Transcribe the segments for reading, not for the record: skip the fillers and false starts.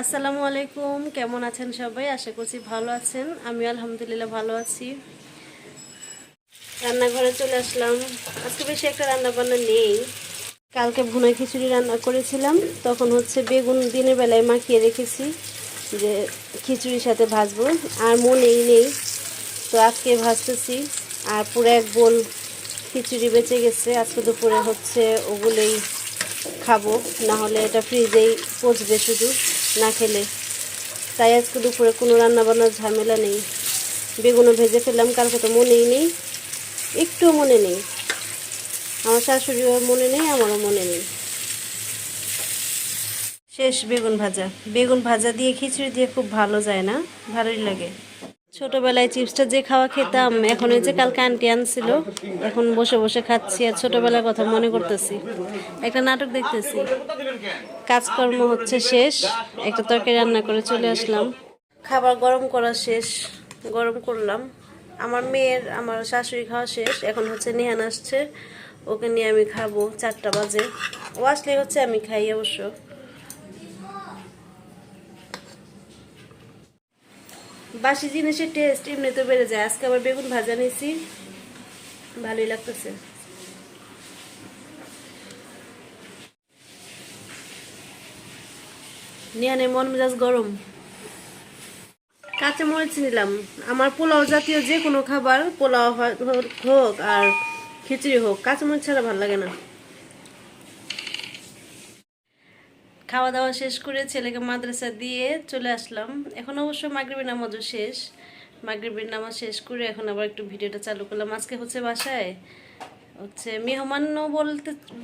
আসসালামু আলাইকুম, কেমন আছেন সবাই? আশা করছি ভালো আছেন। আমি আলহামদুলিল্লাহ ভালো আছি। রান্নাঘরে চলে আসলাম। আজকে বেশি একটা রান্না বান্না নেই। কালকে ভুনা খিচুড়ি রান্না করেছিলাম, তখন হচ্ছে বেগুন দিনের বেলায় মাখিয়ে রেখেছি যে খিচুড়ির সাথে ভাজবো, আর মনেই নেই, তো আজকে ভাজতেছি। আর পুরো এক বোল খিচুড়ি বেঁচে গেছে, আজকে দুপুরে হচ্ছে ওগুলোই খাবো, না হলে এটা ফ্রিজেই পচবে শুধু না খেলে। তাই আজকে দুপুরে কোনো রান্নাবান্নার ঝামেলা নেই। বেগুনও ভেজে ফেললাম, কালকে তো মনেই নেই, একটুও মনে নেই। আমার শাশুড়িও মনে নেই, আমারও মনে নেই। শেষ বেগুন ভাজা। বেগুন ভাজা দিয়ে খিচুড়ি দিয়ে খুব ভালো যায় না? ভালোই লাগে। ছোটবেলায় চিপসটা যে খাওয়া খেতাম, এখন ওই যে কালকে আন্টি আনছিল, এখন বসে বসে খাচ্ছি আর ছোটবেলার কথা মনে করতেছি। একটা নাটক দেখতেছি, কাজকর্ম হচ্ছে শেষ, একটা তরকারি রান্না করে চলে আসলাম। খাবার গরম করা শেষ, গরম করলাম। আমার মেয়ের, আমার শাশুড়ি খাওয়া শেষ, এখন হচ্ছে নেহান আসছে, ওকে নিয়ে আমি খাবো। 4টা বাজে, ও আসলে হচ্ছে আমি খাই অবশ্য। বাসি জিনিসের টেস্ট এমনিতে বেড়ে যায়। আজকে আবার বেগুন ভাজা নিয়েছি, ভালোই লাগতেছে। নেহানের মন মেজাজ গরম। কাঁচা মরিচ নিলাম। আমার পোলাও জাতীয় যে কোনো খাবার, পোলাও হোক আর খিচুড়ি হোক, কাঁচা মরিচ ছাড়া ভালো লাগে না। খাওয়া দাওয়া শেষ করে ছেলেকে মাদ্রাসা দিয়ে চলে আসলাম। এখন অবশ্য মাগরিবের নামাজও শেষ। মাগরিবের নামাজ শেষ করে এখন আবার একটু ভিডিওটা চালু করলাম। আজকে হচ্ছে বাসায় হচ্ছে মেহমানও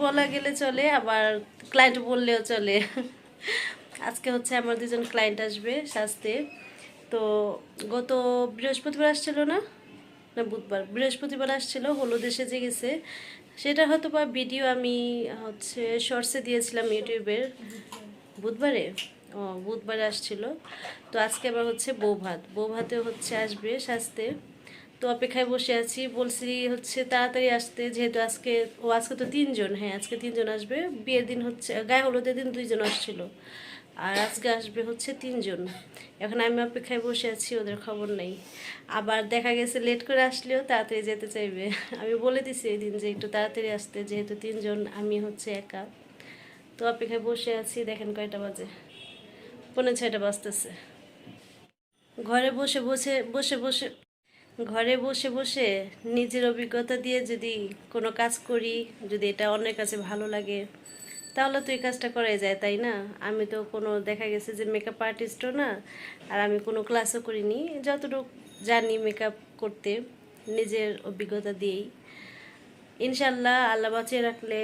বলা গেলে চলে, আবার ক্লায়েন্ট বললেও চলে। আজকে হচ্ছে আমার 2জন ক্লায়েন্ট আসবে সাজতে। তো গত বৃহস্পতিবার আসছিল না, না বুধবার, বৃহস্পতিবার আসছিল, হলুদ সেজে গেছে। সেটা হয়তো বা ভিডিও আমি হচ্ছে শর্টসে দিয়েছিলাম ইউটিউবের। বুধবারে, ও বুধবারে আসছিল। তো আজকে আবার হচ্ছে বউ ভাতেও হচ্ছে আসবে সাজতে। তো অপেক্ষায় বসে আছি, বলছি হচ্ছে তাড়াতাড়ি আসতে, যেহেতু আজকে তো 3জন, হ্যাঁ আজকে 3জন আসবে। বিয়ের দিন হচ্ছে গায়ে হলুদের দিন 2জন আসছিল, আর আজকে আসবে হচ্ছে 3জন। এখন আমি অপেক্ষায় বসে আছি, ওদের খবর নেই। আবার দেখা গেছে লেট করে আসলেও তাড়াতাড়ি যেতে চাইবে। আমি বলে দিছি এই দিন যে একটু তাড়াতাড়ি আসতে, যেহেতু 3জন, আমি হচ্ছে একা। তো অপেক্ষায় বসে আছি, দেখেন কয়টা বাজে, 5:45 বাজতেছে। ঘরে বসে বসে বসে বসে ঘরে বসে বসে নিজের অভিজ্ঞতা দিয়ে যদি কোনো কাজ করি, যদি এটা অন্যের কাছে ভালো লাগে, তাহলে তো এই কাজটা করাই যায়, তাই না? আমি তো কোনো, দেখা গেছে যে মেকআপ আর্টিস্টও না, আর আমি কোনো ক্লাসও করিনি। যতটুকু জানি মেকআপ করতে, নিজের অভিজ্ঞতা দিয়েই, ইনশাল্লাহ আল্লাহ বাঁচিয়ে রাখলে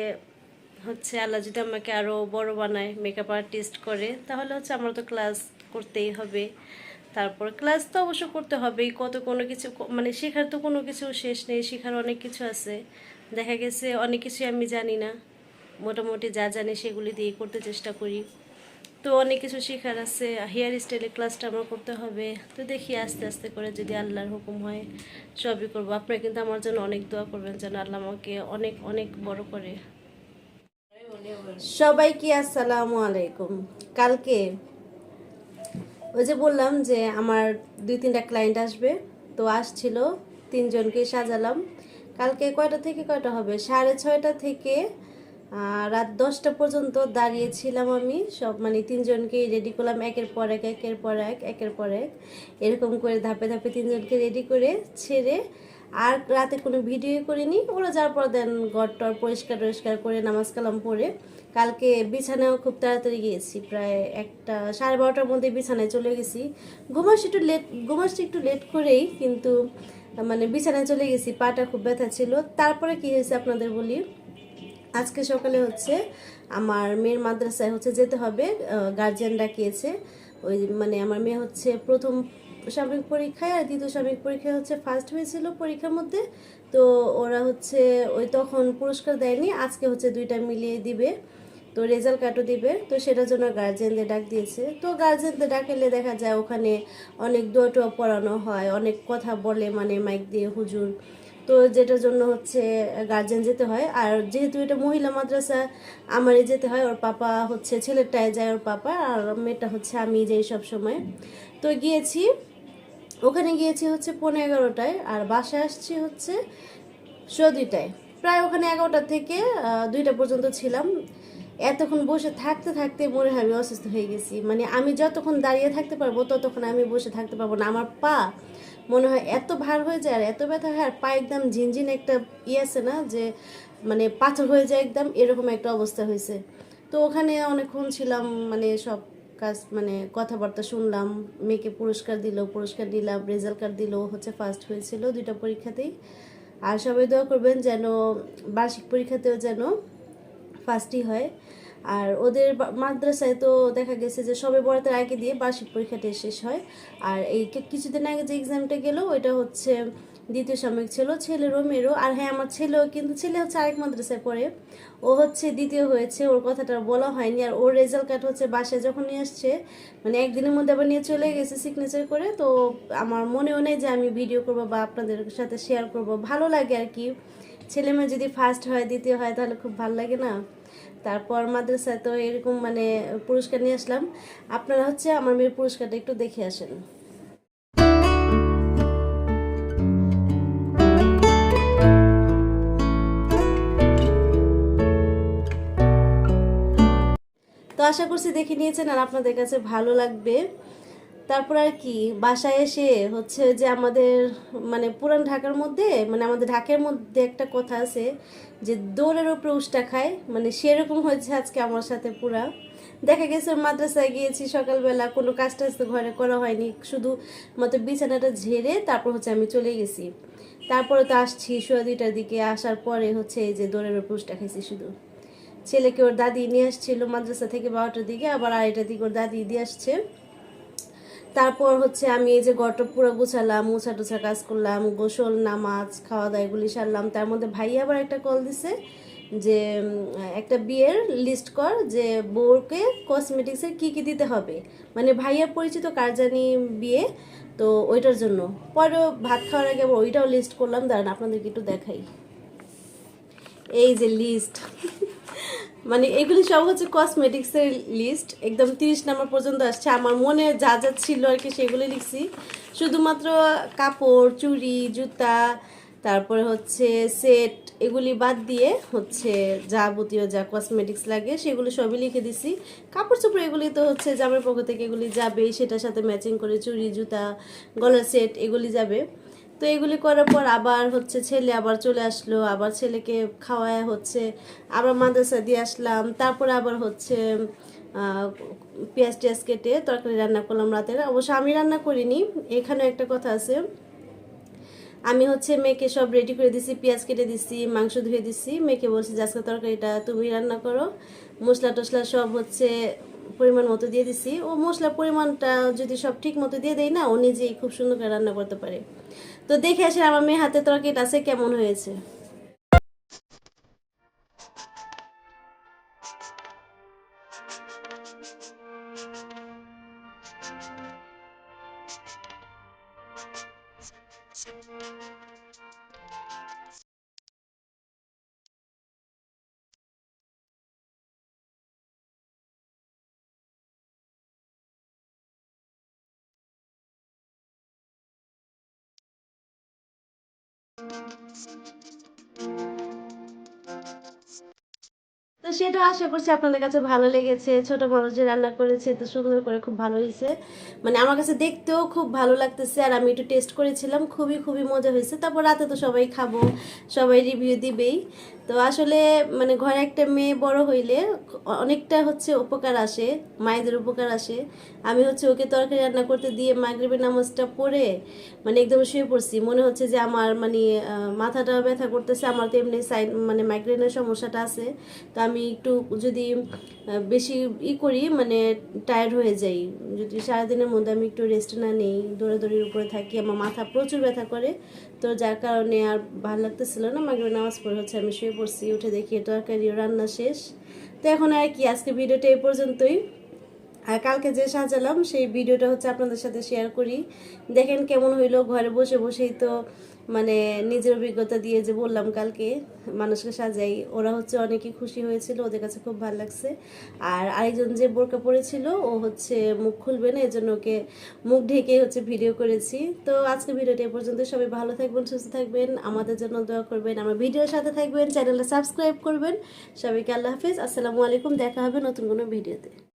হচ্ছে, আল্লাহ যদি আমাকে আরও বড় বানায়, মেকআপ আর্টিস্ট করে, তাহলে হচ্ছে আমার তো ক্লাস করতেই হবে। তারপর ক্লাস তো অবশ্য করতে হবেই, কত কোনো কিছু মানে শেখার তো কোনো কিছু শেষ নেই, শেখার অনেক কিছু আছে। দেখা গেছে অনেক কিছু আমি জানি না, মোটামুটি যা জানি সেগুলি দিয়ে করতে চেষ্টা করি। তো অনেক কিছু শেখার আছে, হেয়ার স্টাইলের ক্লাসটা আমার করতে হবে। তো দেখি আস্তে আস্তে করে যদি আল্লাহর হুকুম হয় সবই করবো। আপনারা কিন্তু আমার জন্য অনেক দোয়া করবেন যেন আল্লাহ আমাকে অনেক অনেক বড় করে। সবাইকে আসসালামু আলাইকুম। কালকে ওই যে বললাম যে আমার 2-3টা ক্লায়েন্ট আসবে, তো আসছিল, 3জনকে সাজালাম। কালকে কয়টা থেকে কয়টা হবে, 6:30 থেকে রাত 10টা পর্যন্ত দাঁড়িয়েছিলাম আমি, সব মানে 3জনকে রেডি করলাম, একের পর এক একের পর এক একের পর এক, এরকম করে ধাপে ধাপে 3জনকে রেডি করে ছেড়ে, আর রাতে কোনো ভিডিও করিনি। ওরা যার পর দেন ঘর টর পরিষ্কার টরিষ্কার করে নামাজ কালাম পড়ে কালকে বিছানাও খুব তাড়াতাড়ি গিয়েছি, প্রায় 1টা 12:30টার মধ্যে বিছানায় চলে গেছি। ঘুমাসি একটু লেট করেই, কিন্তু মানে বিছানায় চলে গেছি, পাটা খুব ব্যথা ছিল। তারপরে কি হয়েছে আপনাদের বলি। আজকে সকালে হচ্ছে আমার মেয়ের মাদ্রাসায় হচ্ছে যেতে হবে, গার্জিয়ান ডাকিয়েছে। ওই মানে আমার মেয়ে হচ্ছে প্রথম সাময়িক পরীক্ষায় আর দ্বিতীয় সাময়িক পরীক্ষায় হচ্ছে ফার্স্ট হয়েছিল পরীক্ষার মধ্যে। তো ওরা হচ্ছে ওই তখন পুরস্কার দেয়নি, আজকে হচ্ছে 2টা মিলিয়ে দিবে, তো রেজাল্ট কার্ডও দিবে। তো সেটার জন্য গার্জেনদের ডাক দিয়েছে। তো গার্জেনদের ডাকলে দেখা যায় ওখানে অনেক দোয়া টোয়া পড়ানো হয়, অনেক কথা বলে, মানে মাইক দিয়ে হুজুর তো যেটার জন্য হচ্ছে গার্জেন যেতে হয়। আর যেহেতু এটা মহিলা মাদ্রাসা, আমারই যেতে হয়। ওর পাপা হচ্ছে, ছেলেটায় যায় ওর পাপা, আর মেয়েটা হচ্ছে আমি যাই সব সময়। তো গিয়েছি, ওখানে গিয়েছি হচ্ছে 11:30টায়, আর বাসায় আসছি হচ্ছে 2:30টায়। প্রায় ওখানে 11টা থেকে 2টা পর্যন্ত ছিলাম। এতক্ষণ বসে থাকতে থাকতে মনে হয় আমি অসুস্থ হয়ে গেছি। মানে আমি যতক্ষণ দাঁড়িয়ে থাকতে পারবো ততক্ষণ আমি বসে থাকতে পারবো না। আমার পা মনে হয় এত ভার হয়ে যায় আর এত ব্যথা হয়, আর পা একদম ঝিনঝিন একটা আছে না, যে মানে পাথর হয়ে যায় একদম, এরকম একটা অবস্থা হয়েছে। তো ওখানে অনেকক্ষণ ছিলাম, মানে সব কাজ, মানে কথাবার্তা শুনলাম। মেয়েকে পুরস্কার দিল, পুরস্কার দিলাম, রেজাল্ট কার্ড দিল, হচ্ছে ফার্স্ট হয়েছিল 2টা পরীক্ষাতেই। আর সবাই দোয়া করবেন যেন বার্ষিক পরীক্ষাতেও যেন ফার্স্টই হয়। আর ওদের মাদ্রাসায় তো দেখা গেছে যে সবে বরাতের আগে দিয়ে বার্ষিক পরীক্ষাটা শেষ হয়। আর এই কিছুদিন আগে যে এক্সামটা গেল ওইটা হচ্ছে দ্বিতীয় সাময়িক ছিল, ছেলেরও মেয়েরও। আর হ্যাঁ, আমার ছেলেও, কিন্তু ছেলে হচ্ছে আরেক মাদ্রাসায় পড়ে, ও হচ্ছে দ্বিতীয় হয়েছে, ওর কথাটা বলা হয়নি। আর ওর রেজাল্ট কার্ড হচ্ছে বাসায় যখন নিয়ে আসছে, মানে একদিনের মধ্যে আবার নিয়ে চলে গেছে সিগনেচার করে। তো আমার মনেও নেই যে আমি ভিডিও করবো বা আপনাদের সাথে শেয়ার করব। ভালো লাগে আর কি, ছেলে মেয়ে যদি ফার্স্ট হয়, দ্বিতীয় হয়, তাহলে খুব ভালো লাগে না। তারপর মাদ্রাসায় তো এরকম মানে পুরস্কার নিয়ে আসলাম। আপনারা হচ্ছে আমার মেয়ের পুরস্কারটা একটু দেখে আসেন। তো আশা করছি দেখে নিয়েছেন আর আপনাদের কাছে ভালো লাগবে। তারপর আর কি, বাসায় এসে হচ্ছে যে আমাদের মানে পুরান ঢাকার মধ্যে, মানে আমাদের ঢাকার মধ্যে একটা কথা আছে যে দৌড়ের উপরে উষ্টা খায়, মানে সেরকম হয়েছে আজকে আমার সাথে পুরা। দেখা গেছে মাদ্রাসায় গিয়েছি সকালবেলা, কোনো কাজ টাজ তো ঘরে করা হয়নি, শুধু মাত্র বিছানাটা ঝেড়ে তারপর হচ্ছে আমি চলে গেছি। তারপরে তো আসছি 2:30টার দিকে, আসার পরে হচ্ছে এই যে দৌড়ের উপরে উষ্টা খাইছি শুধু। ছেলেকে ওর দাদি নিয়ে আসছিল মাদ্রাসা থেকে 12টার দিকে, আবার 2:30টার দিকে ওর দাদি দিয়ে আসছে। তারপর হচ্ছে আমি এই যে ঘরটা পুরো গুছালাম, মুছা টুছা কাজ করলাম, গোসল নামাজ খাওয়া দাওয়া এগুলি সারলাম। তার মধ্যে ভাই আবার একটা কল দিছে যে একটা বিয়ের লিস্ট কর, যে বউকে কসমেটিক্সের কি কি দিতে হবে, মানে ভাইয়ার পরিচিত কার জানি বিয়ে, তো ওইটার জন্য। পরে ভাত খাওয়ার আগে আবার ওইটাও লিস্ট করলাম, দাঁড়ান আপনাদেরকে একটু দেখাই। এই যে লিস্ট, মানে এগুলি সব হচ্ছে কসমেটিক্সের লিস্ট, একদম 30 নম্বর পর্যন্ত আসছে। আমার মনে যা যা ছিল আর কি সেগুলি লিখছি। শুধুমাত্র কাপড়, চুড়ি, জুতা, তারপরে হচ্ছে সেট, এগুলি বাদ দিয়ে হচ্ছে যাবতীয় যা কসমেটিক্স লাগে সেগুলি সবই লিখে দিছি। কাপড় চোপড় এগুলি তো হচ্ছে জামার পক্ষ থেকে এগুলি যাবে, সেটার সাথে ম্যাচিং করে চুড়ি, জুতা, গলার সেট এগুলি যাবে। তো এগুলি করার পর আবার হচ্ছে ছেলে আবার চলে আসলো, আবার ছেলেকে খাওয়ায় হচ্ছে আবার মাদ্রাসা দিয়ে আসলাম। তারপরে আবার হচ্ছে পেঁয়াজ টিয়াজ কেটে তরকারি রান্না করলাম রাতের। অবশ্য আমি রান্না করিনি, এখানে একটা কথা আছে, আমি হচ্ছে মেয়েকে সব রেডি করে দিছি, পেঁয়াজ কেটে দিছি, মাংস ধুয়ে দিছি, মেয়েকে বলছি যে আজকে তরকারিটা তুমি রান্না করো। মশলা টশলা সব হচ্ছে পরিমাণ মতো দিয়ে দিছি। ও মশলার পরিমাণটা যদি সব ঠিক মতো দিয়ে দেয় না, ও নিজেই খুব সুন্দর করে রান্না করতে পারে। তো দেখে আসেন আমার মেয়ে হাতে তরকারিটা আছে কেমন হয়েছে। তো সেটা আশা করছি আপনাদের কাছে ভালো লেগেছে। ছোট মানুষ যে রান্না করেছে তো সুন্দর করে, খুব ভালো হয়েছে। মানে আমার কাছে দেখতেও খুব ভালো লাগতেছে, আর আমি একটু টেস্ট করেছিলাম, খুবই খুবই মজা হয়েছে। তারপর রাতে তো সবাই খাবো, সবাই রিভিউ দিবেই। তো আসলে মানে ঘরে একটা মেয়ে বড় হইলে অনেকটা হচ্ছে উপকার আসে, মায়েদের উপকার আসে। আমি হচ্ছে ওকে তরকারি রান্না করতে দিয়ে মাগরিবের নামাজটা পড়ে মানে একদম শুয়ে পড়ছি। মনে হচ্ছে যে আমার মানে মাথাটা ব্যথা করতেছে। আমার তো এমনি সাইড মানে মাইগ্রেনের সমস্যাটা আছে। তো আমি একটু যদি বেশি করি মানে টায়ার্ড হয়ে যাই, যদি সারাদিনের মধ্যে আমি একটু রেস্ট না নেই, দৌড়াদৌড়ির উপরে থাকি, আমার মাথা প্রচুর ব্যথা করে। তো যার কারণে আর ভালো লাগতেছিল না, মাগরিবের নামাজ পড়ে হচ্ছে আমি শুয়ে পড়ছি। উঠে দেখি তরকারিও রান্না শেষ। তো এখন আর কি, আজকে ভিডিওটা এই পর্যন্তই। আর কালকে যে সাজালাম সেই ভিডিওটা হচ্ছে আপনাদের সাথে শেয়ার করি। দেখেন কেমন হইলো, ঘরে বসে বসেই তো মানে নিজের অভিজ্ঞতা দিয়ে যে বললাম কালকে মানুষকে সাজাই, ওরা হচ্ছে অনেকেই খুশি হয়েছিল, ওদের কাছে খুব ভালো লাগছে। আর আরেকজন যে বোরকা পরেছিল ও হচ্ছে মুখ খুলবে না, এজন্য ওকে মুখ ঢেকে হচ্ছে ভিডিও করেছি। তো আজকে ভিডিওটি এ পর্যন্ত, সবাই ভালো থাকবেন, সুস্থ থাকবেন, আমাদের জন্য দোয়া করবেন, আমার ভিডিওর সাথে থাকবেন, চ্যানেলটা সাবস্ক্রাইব করবেন। সবাইকে আল্লাহ হাফিজ, আসসালামু আলাইকুম, দেখা হবে নতুন কোনো ভিডিওতে।